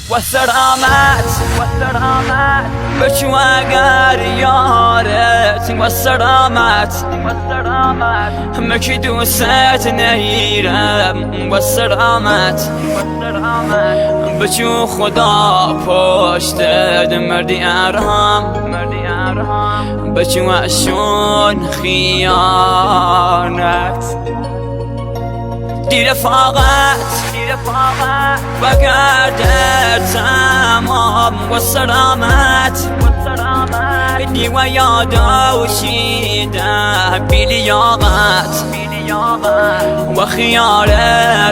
و سلامت بچو اگر یارت و سلامت مکی دوست نیرم و سلامت بچو خدا پشتت مردی ارام بچو اشون خیانت دیر فاقت و گردر تمام و سلامت دیو یادا و شیده بیلیاقت و خیال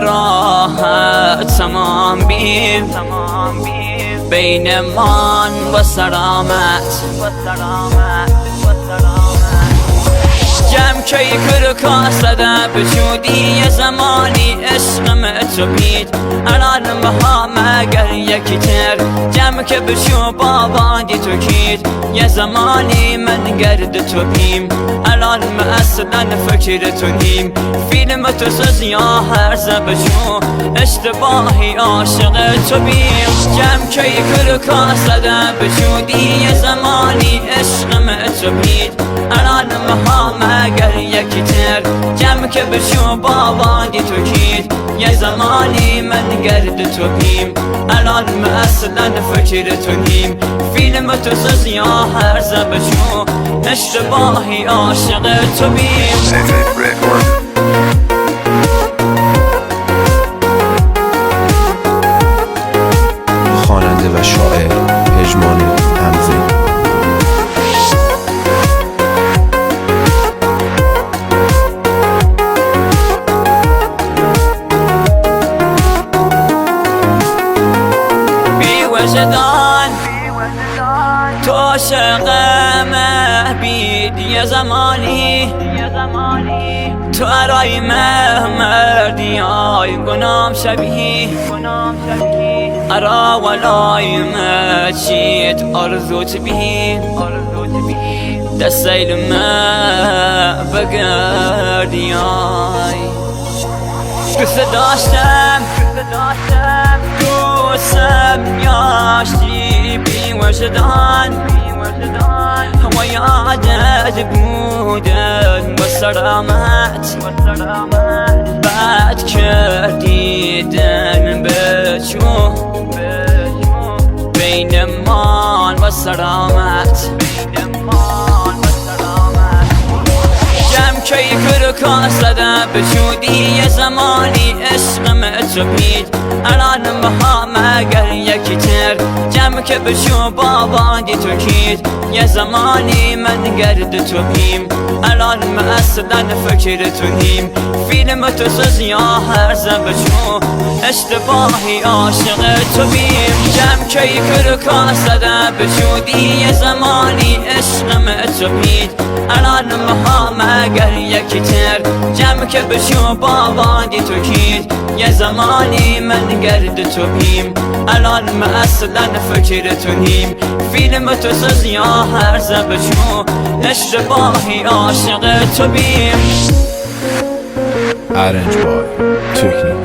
راحت تمام بیم بین من و سلامت جمع کی کر کاسده بجودی یه زمانی عشقم تو بید الان بها مگر یکی تر جمع که بشو بابادی تو کید یه زمانی من گرد تو بیم الان ما اصلا فکر تو نیم فیلم تو ساز یا هر زبشو اشتباهی عاشق تو بیم جمع کی کر کاسده بجودی یه زمانی عشقم تو بید الان بها مگر یکی تر جمع که بشو بابادی تو کید یه زمانی من گرد تو بیم الان ما اصلا فکر تو نیم فیلم تو ساز یا هر زبشو اشتباهی عاشق تو بیم خواننده و شاعر پژمان حمزه. وجدان تو عاشقمه بید یه زمانی تو ارای مردی های گنام شبیه ارا ولای مچید آرزوت بی دستیل ما بگردی های دوست داشتم دوستم یاشتی بی وجدان و یادت بودن و سلامت بد کردیدن بچو بین من و سلامت جمع کی کر کاسده بجودی یه زمانی عشقم تو بید الان بها مگر یکی تر جمع که بشو بابادی تو کید یه زمانی من گرد تو بیم الان ما اصلا فکر تو نیم فیلم تو ساز یا هر زبشو اشتباهی عاشق تو بیم جمع کی کر کاسده بجودی یه زمانی عشقم تو بید الان بها مگر یکی تر جمع که بشو بابادی تو کید یه زمانی من گرد تو بیم الان ما اصلا فکر تو نیم فیلم تو ساز یا هر زبشو اشتباهی عاشق تو بیم Arrange by Technic.